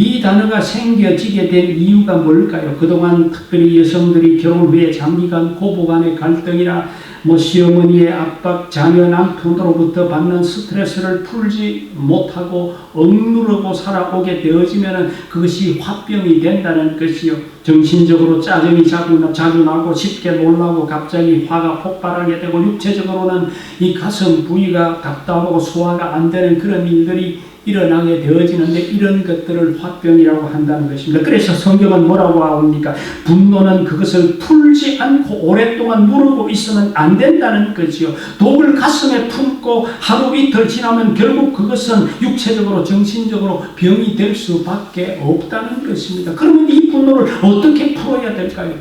이 단어가 생겨지게 된 이유가 뭘까요? 그동안 특별히 여성들이 결혼 후에 장기간 고부간의 갈등이나 시어머니의 압박, 자녀 남편으로부터 받는 스트레스를 풀지 못하고 억누르고 살아오게 되어지면 그것이 화병이 된다는 것이요. 정신적으로 짜증이 자주 나고 쉽게 놀라고 갑자기 화가 폭발하게 되고 육체적으로는 이 가슴 부위가 답답하고 소화가 안 되는 그런 일들이 일어나게 되어지는데 이런 것들을 화병이라고 한다는 것입니다. 그래서 성경은 뭐라고 하옵니까? 분노는 그것을 풀지 않고 오랫동안 누르고 있으면 안 된다는 거지요. 독을 가슴에 품고 하루 이틀 지나면 결국 그것은 육체적으로 정신적으로 병이 될 수밖에 없다는 것입니다. 그러면 이 분노를 어떻게 풀어야 될까요?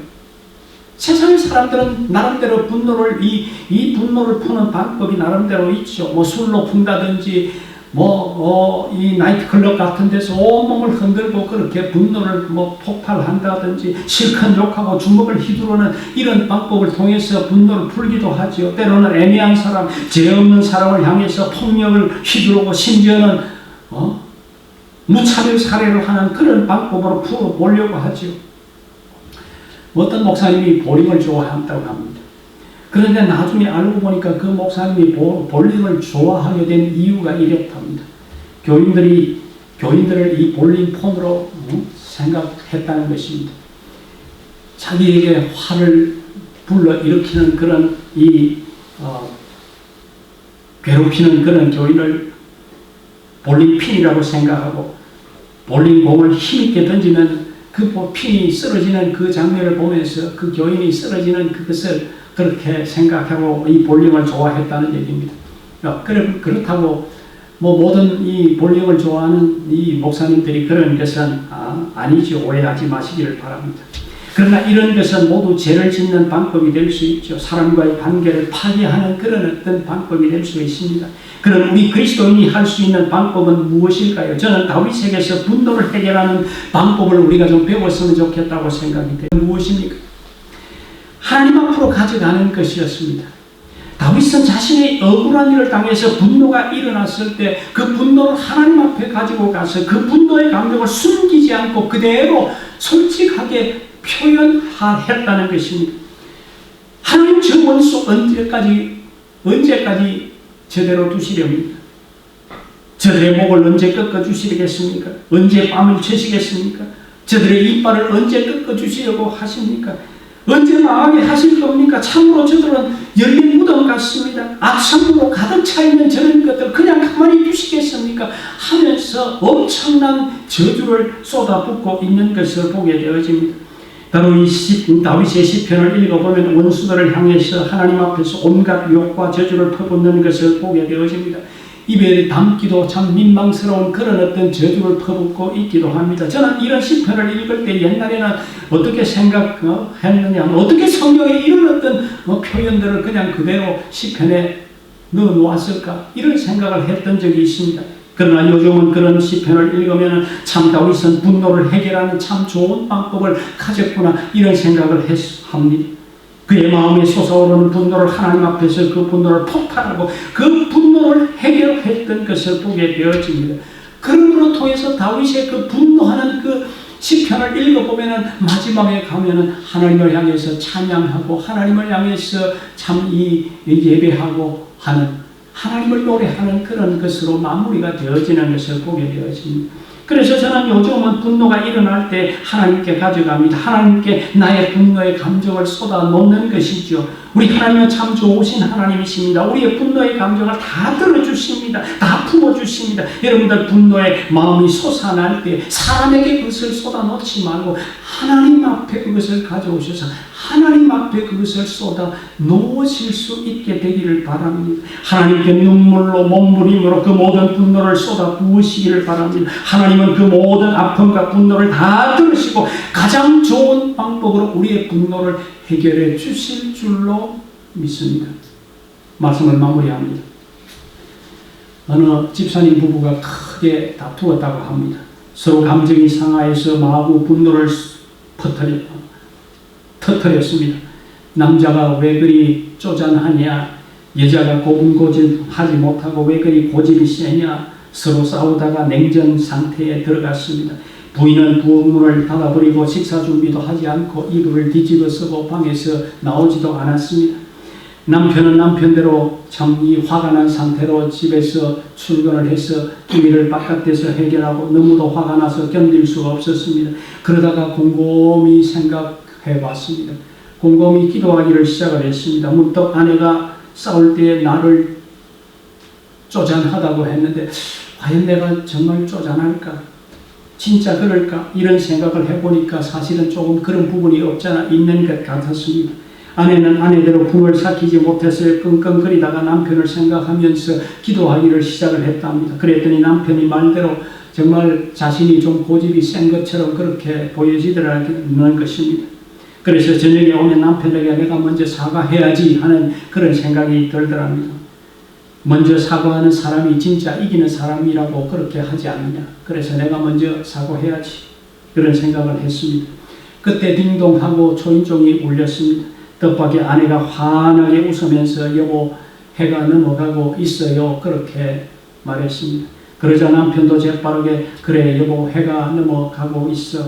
세상의 사람들은 나름대로 분노를 이 분노를 푸는 방법이 나름대로 있죠. 술로 푼다든지 이 나이트클럽 같은 데서 온몸을 흔들고 그렇게 분노를 폭발한다든지 실컷 욕하고 주먹을 휘두르는 이런 방법을 통해서 분노를 풀기도 하죠. 때로는 애매한 사람, 죄 없는 사람을 향해서 폭력을 휘두르고 심지어는 무차별 살해를 하는 그런 방법으로 풀어보려고 하죠. 어떤 목사님이 보링을 좋아한다고 합니다. 그런데 나중에 알고 보니까 그 목사님이 볼링을 좋아하게 된 이유가 이랬답니다. 교인들을 이 볼링폰으로 생각했다는 것입니다. 자기에게 화를 불러일으키는 그런 괴롭히는 그런 교인을 볼링핀이라고 생각하고 볼링공을 힘있게 던지면 그 핀이 쓰러지는 그 장면을 보면서 그 교인이 쓰러지는 그것을 그렇게 생각하고 이 볼링을 좋아했다는 얘기입니다. 그렇다고 모든 이 볼링을 좋아하는 이 목사님들이 그런 것은 아니죠. 오해하지 마시기를 바랍니다. 그러나 이런 것은 모두 죄를 짓는 방법이 될 수 있죠. 사람과의 관계를 파괴하는 그런 어떤 방법이 될 수 있습니다. 그럼 우리 그리스도인이 할 수 있는 방법은 무엇일까요? 저는 다윗에게서 분노를 해결하는 방법을 우리가 좀 배웠으면 좋겠다고 생각이 돼요. 무엇입니까? 하나님 앞으로 가져가는 것이었습니다. 다윗은 자신의 억울한 일을 당해서 분노가 일어났을 때 그 분노를 하나님 앞에 가지고 가서 그 분노의 감정을 숨기지 않고 그대로 솔직하게 표현했다는 것입니다. 하나님 저 원수 언제까지 저대로 두시렵니까? 저들의 목을 언제 꺾어주시겠습니까? 언제 뺨을 치시겠습니까? 저들의 이빨을 언제 꺾어주시려고 하십니까? 언제 망하게 하실 겁니까? 참으로 저들은 열린 무덤 같습니다. 악성으로 가득 차있는 저런 것들 그냥 가만히 두시겠습니까? 하면서 엄청난 저주를 쏟아붓고 있는 것을 보게 되어집니다. 바로 이 다윗의 시편을 읽어보면 원수들을 향해서 하나님 앞에서 온갖 욕과 저주를 퍼붓는 것을 보게 되어집니다. 입에 담기도 참 민망스러운 그런 어떤 저주를 퍼붓고 있기도 합니다. 저는 이런 시편을 읽을 때 옛날에는 어떻게 생각했느냐, 어떻게 성경에 이런 어떤 표현들을 그냥 그대로 시편에 넣어놓았을까, 이런 생각을 했던 적이 있습니다. 그러나 요즘은 그런 시편을 읽으면 참 다윗은 분노를 해결하는 참 좋은 방법을 가졌구나, 이런 생각을 합니다. 그의 마음에 솟아오르는 분노를 하나님 앞에서 그 분노를 폭발하고 그 분노를 해결했던 것을 보게 되어집니다. 그런 걸 통해서 다윗의 그 분노하는 그 시편을 읽어보면 마지막에 가면은 하나님을 향해서 찬양하고 하나님을 향해서 참 예배하고 하는, 하나님을 노래하는 그런 것으로 마무리가 되어지는 것을 보게 되어집니다. 그래서 저는 요즘은 분노가 일어날 때 하나님께 가져갑니다. 하나님께 나의 분노의 감정을 쏟아놓는 것이죠. 우리 하나님은 참 좋으신 하나님이십니다. 우리의 분노의 감정을 다 들어주십니다. 다 품어주십니다. 여러분들 분노의 마음이 솟아날 때 사람에게 그것을 쏟아놓지 말고 하나님 앞에 그것을 가져오셔서 하나님 앞에 그것을 쏟아 놓으실 수 있게 되기를 바랍니다. 하나님께 눈물로 몸부림으로 그 모든 분노를 쏟아 부으시기를 바랍니다. 하나님은 그 모든 아픔과 분노를 다 들으시고 가장 좋은 방법으로 우리의 분노를 해결해 주실 줄로 믿습니다. 말씀을 마무리합니다. 어느 집사님 부부가 크게 다투었다고 합니다. 서로 감정이 상하여서 마구 분노를 터뜨렸습니다. 남자가 왜 그리 쪼잔하냐, 여자가 고분고집하지 못하고 왜 그리 고집이 세냐, 서로 싸우다가 냉전 상태에 들어갔습니다. 부인은 부엌문을 닫아버리고 식사 준비도 하지 않고 이불을 뒤집어 쓰고 방에서 나오지도 않았습니다. 남편은 남편대로 참 이 화가 난 상태로 집에서 출근을 해서 일을 바깥에서 해결하고 너무도 화가 나서 견딜 수가 없었습니다. 그러다가 곰곰이 생각해 봤습니다. 곰곰이 기도하기를 시작을 했습니다. 문득 아내가 싸울 때 나를 쪼잔하다고 했는데 과연 내가 정말 쪼잔할까? 진짜 그럴까? 이런 생각을 해보니까 사실은 조금 그런 부분이 없잖아 있는 것 같았습니다. 아내는 아내대로 분을 삭히지 못해서 끙끙거리다가 남편을 생각하면서 기도하기를 시작을 했답니다. 그랬더니 남편이 말대로 정말 자신이 좀 고집이 센 것처럼 그렇게 보여지더라는 것입니다. 그래서 저녁에 오면 남편에게 내가 먼저 사과해야지 하는 그런 생각이 들더랍니다. 먼저 사과하는 사람이 진짜 이기는 사람이라고 그렇게 하지 않느냐. 그래서 내가 먼저 사과해야지 그런 생각을 했습니다. 그때 딩동하고 초인종이 울렸습니다. 뜻밖의 아내가 환하게 웃으면서 여보 해가 넘어가고 있어요 그렇게 말했습니다. 그러자 남편도 재빠르게 그래 여보 해가 넘어가고 있어.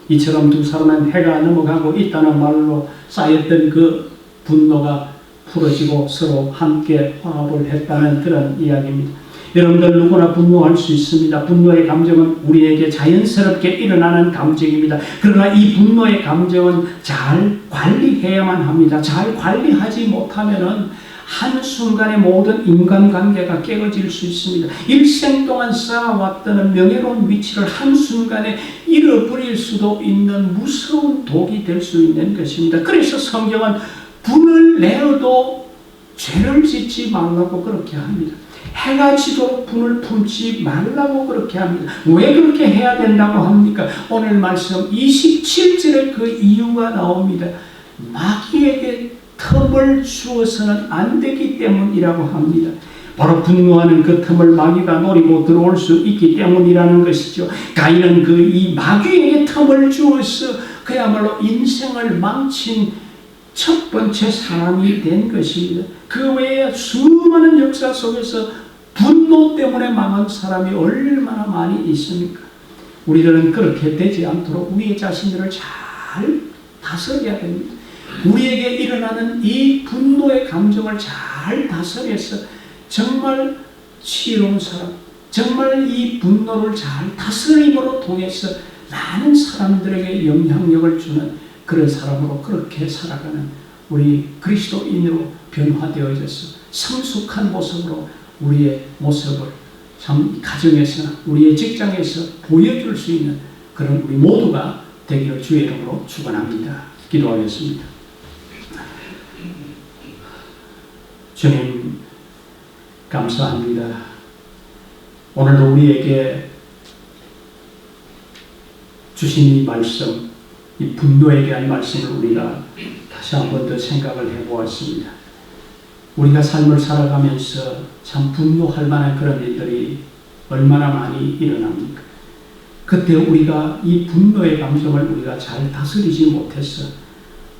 이처럼 두 사람은 해가 넘어가고 있다는 말로 쌓였던 그 분노가 풀어지고 서로 함께 화합을 했다는 그런 이야기입니다. 여러분들 누구나 분노할 수 있습니다. 분노의 감정은 우리에게 자연스럽게 일어나는 감정입니다. 그러나 이 분노의 감정은 잘 관리해야만 합니다. 잘 관리하지 못하면은 한순간에 모든 인간관계가 깨어질 수 있습니다. 일생 동안 쌓아왔던 명예로운 위치를 한순간에 잃어버릴 수도 있는 무서운 독이 될 수 있는 것입니다. 그래서 성경은 분을 내어도 죄를 짓지 말라고 그렇게 합니다. 해가 지도록 분을 품지 말라고 그렇게 합니다. 왜 그렇게 해야 된다고 합니까? 오늘 말씀 27절에 그 이유가 나옵니다. 마귀에게 틈을 주어서는 안 되기 때문이라고 합니다. 바로 분노하는 그 틈을 마귀가 노리고 들어올 수 있기 때문이라는 것이죠. 가인은 그 이 마귀에게 틈을 주어서 그야말로 인생을 망친 첫 번째 사람이 된 것입니다. 그 외에 수많은 역사 속에서 분노 때문에 망한 사람이 얼마나 많이 있습니까? 우리들은 그렇게 되지 않도록 우리의 자신들을 잘 다스려야 됩니다. 우리에게 일어나는 이 분노의 감정을 잘 다스려서 정말 지혜로운 사람, 정말 이 분노를 잘 다스림으로 통해서 많은 사람들에게 영향력을 주는 그런 사람으로 그렇게 살아가는 우리 그리스도인으로 변화되어져서 성숙한 모습으로 우리의 모습을 참 가정에서나 우리의 직장에서 보여줄 수 있는 그런 우리 모두가 되기를 주의 이름으로 축원합니다. 기도하겠습니다. 주님 감사합니다. 오늘도 우리에게 주신 이 말씀, 이 분노에 대한 말씀을 우리가 다시 한 번 더 생각을 해보았습니다. 우리가 삶을 살아가면서 참 분노할 만한 그런 일들이 얼마나 많이 일어납니까? 그때 우리가 이 분노의 감정을 우리가 잘 다스리지 못해서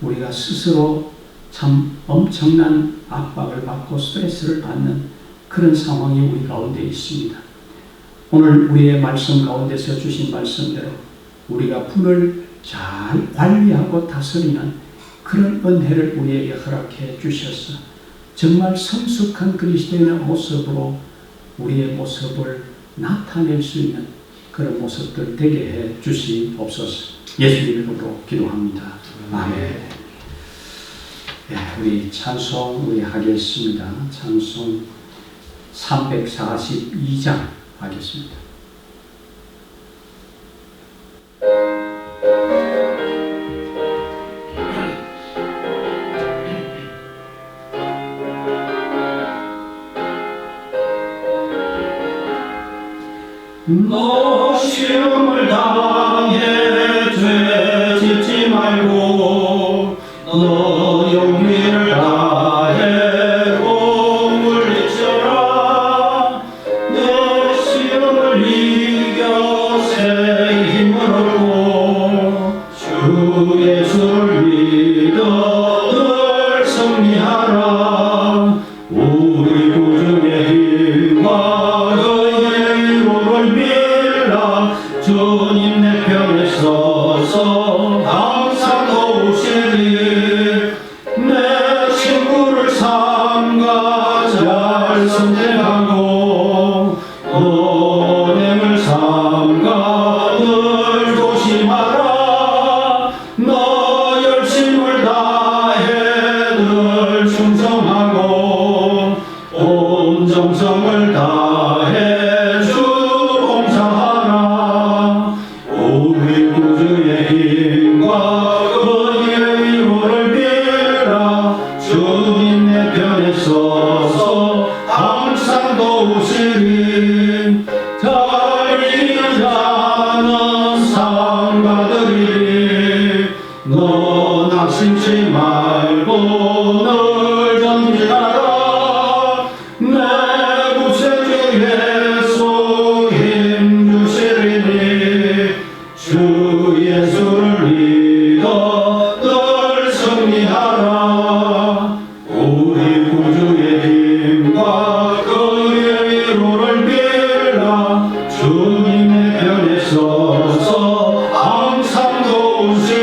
우리가 스스로 참 엄청난 압박을 받고 스트레스를 받는 그런 상황이 우리 가운데 있습니다. 오늘 우리의 말씀 가운데서 주신 말씀대로 우리가 분을 잘 관리하고 다스리는 그런 은혜를 우리에게 허락해 주셔서 정말 성숙한 그리스도인의 모습으로 우리의 모습을 나타낼 수 있는 그런 모습들 되게 해 주시옵소서. 예수님 이름으로 기도합니다. 아멘. 네, 우리 찬송 우리 하겠습니다. 찬송 342장 하겠습니다. 너 시험을 당해 죄 짓지 말고 너 용기를 다해 공을 잊어라. 내 시험을 이겨 새 힘을 얻고 주 예수를 믿어 늘 승리하라. 우리 구주의 힘과 주님 내 편에 힘과 그의 위로를 빌라 주님 내 편에 서서 항상 도우시리 잘 이기는 자는 상 받으리니 너 낙심치 말고 늘 전진하라 내 구세주 예수 힘 주시리니 주 예수를 믿어 늘 승리하라 우리 구주의 힘과 그의 위로를 빌라 주님의 편에 서서 항상 도우시리.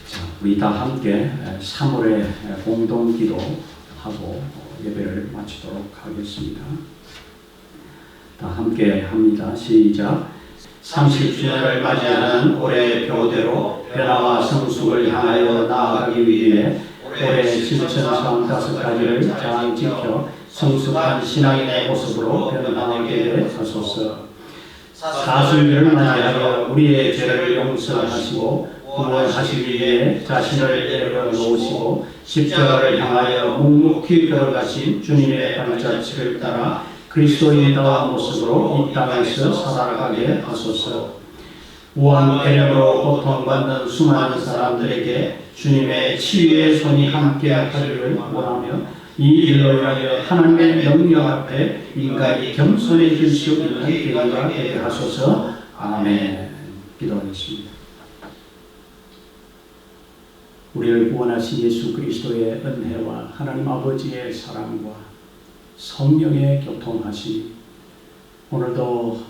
자, 우리 다 함께 3월에 공동 기도하고 예배를 마치도록 하겠습니다. 다 함께 합니다. 시작. 30주년을 맞이하는 올해 교대로 변화와 성숙을 향하여 나아가기 위해 올해 실천 35가지를 잘 지켜 성숙한 신앙인의 모습으로 변화하게 하소서. 사순절을 맞이하여 우리의 죄를 용서하시고 구원하시기 위해 자신을 내려놓으시고 십자가를 향하여 묵묵히 걸어가신 주님의 발자취를 따라 그리스도인다운 모습으로 이 땅에서 살아가게 하소서. 우환폐렴으로 고통받는 수많은 사람들에게 주님의 치유의 손이 함께 하기를 원하며 이 일로 인하여 하나님의 명령 앞에 인간이 겸손해질 수 있는 기회가 되게 하소서. 아멘. 기도하겠습니다. 우리를 구원하신 예수 그리스도의 은혜와 하나님 아버지의 사랑과 성령의 교통하심이 오늘도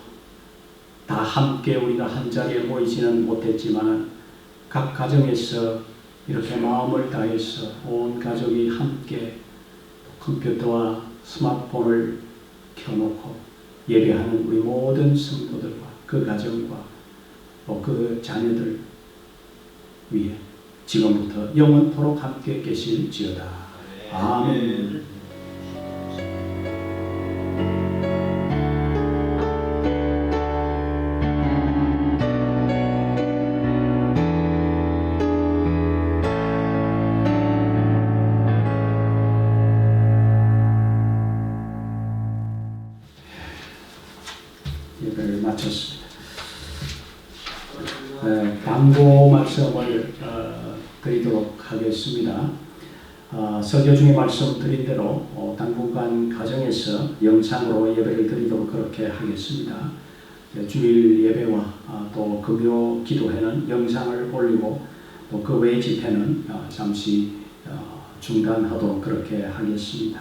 다 함께 우리가 한자리에 모이지는 못했지만 각 가정에서 이렇게 마음을 다해서 온 가족이 함께 컴퓨터와 스마트폰을 켜놓고 예배하는 우리 모든 성도들과 그 가정과 또 그 자녀들 위해 지금부터 영원토록 함께 계실지어다. 아멘. 예배를 마쳤습니다. 광고 말씀을 드리도록 하겠습니다. 설교 중에 말씀드린 대로 당분간 가정에서 영상으로 예배를 드리도록 그렇게 하겠습니다. 주일 예배와 또 금요 기도회는 영상을 올리고 또 그 외 집회는 잠시 중단하도록 그렇게 하겠습니다.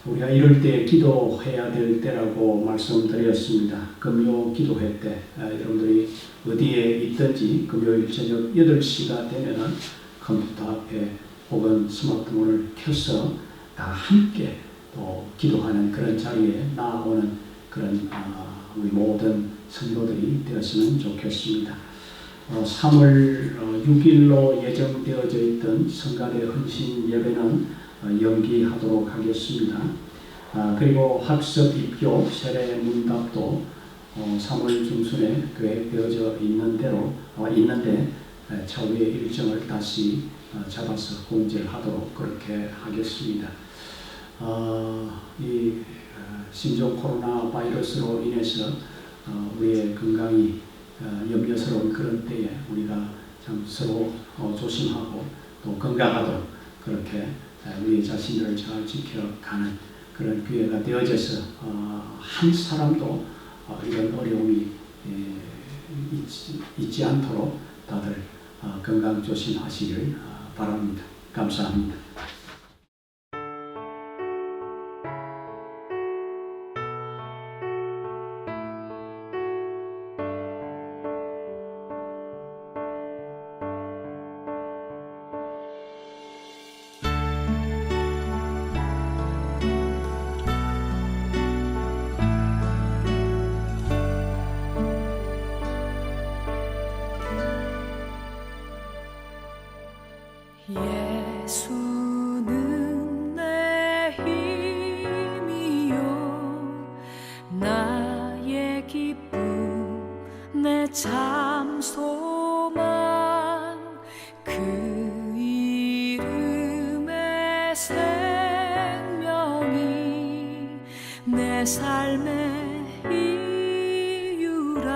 우리가 이럴 때 기도해야 될 때라고 말씀드렸습니다. 금요 기도회 때 여러분들이 어디에 있든지 금요일 저녁 8시가 되면은 컴퓨터 앞에 혹은 스마트폰을 켜서 다 함께 또 기도하는 그런 자리에 나아오는 그런 우리 모든 성도들이 되었으면 좋겠습니다. 3월 6일로 예정되어져 있던 성가대 헌신 예배는 연기하도록 하겠습니다. 그리고 학습 입교 세례 문답도 3월 중순에 계획되어져 있는데 차후에 일정을 다시 잡아서 공지하도록 그렇게 하겠습니다. 이 신종 코로나 바이러스로 인해서 우리의 건강이 염려스러운 그런 때에 우리가 참 서로 조심하고 또 건강하도록 그렇게 우리 자신을 잘 지켜가는 그런 기회가 되어져서 한 사람도 이런 어려움이 있지 않도록 다들 건강 조심하시길 바랍니다. 감사합니다. 예수는 내 힘이요 나의 기쁨 내 참 소망 그 이름의 생명이 내 삶의 이유라.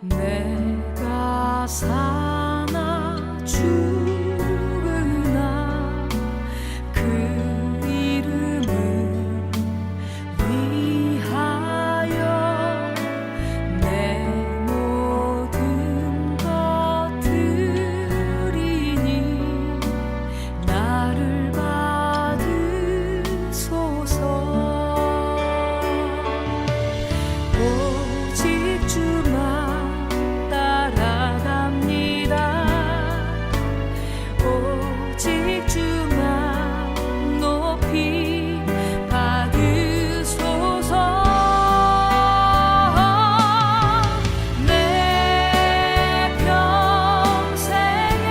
내가 사나 죽으나 그 이름을 위하여 내 모든 것 드리니 나를 받으소서. 오직 주만 따라갑니다. 오직 주만 높이 받으소서. 내 평생에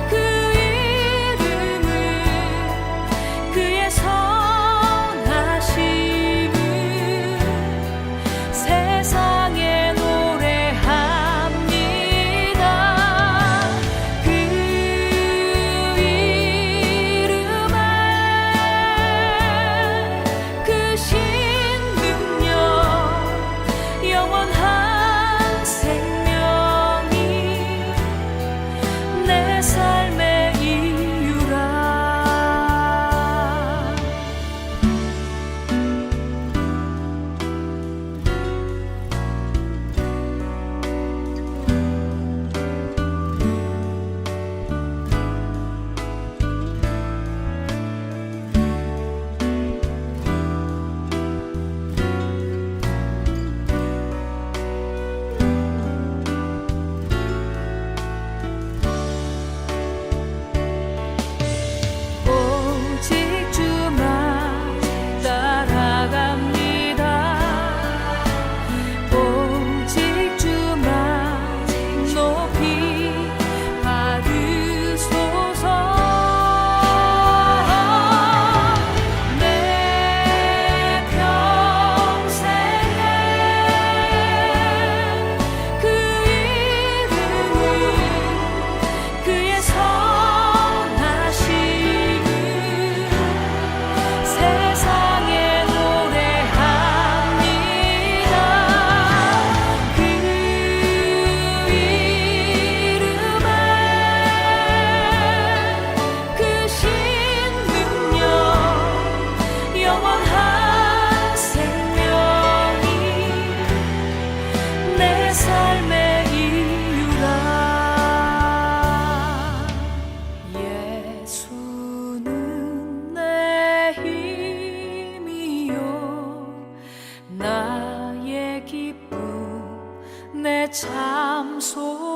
그 이름을 그의 선하심을 세상에 노래합니다. 그 이름에 그 신능력 영원한 생명이 내 삶의 이유라. 오직 주만 따라갑니다. 오직 주만 높이 받으소서. 내 평생에 그 이름을 그의 선하심을 세상에 노래합니다. 그 이름에 그 신능력 영원한 생명이 내 삶의 이유라. 예수는 내 힘이요 나의 기쁨 내 참 소망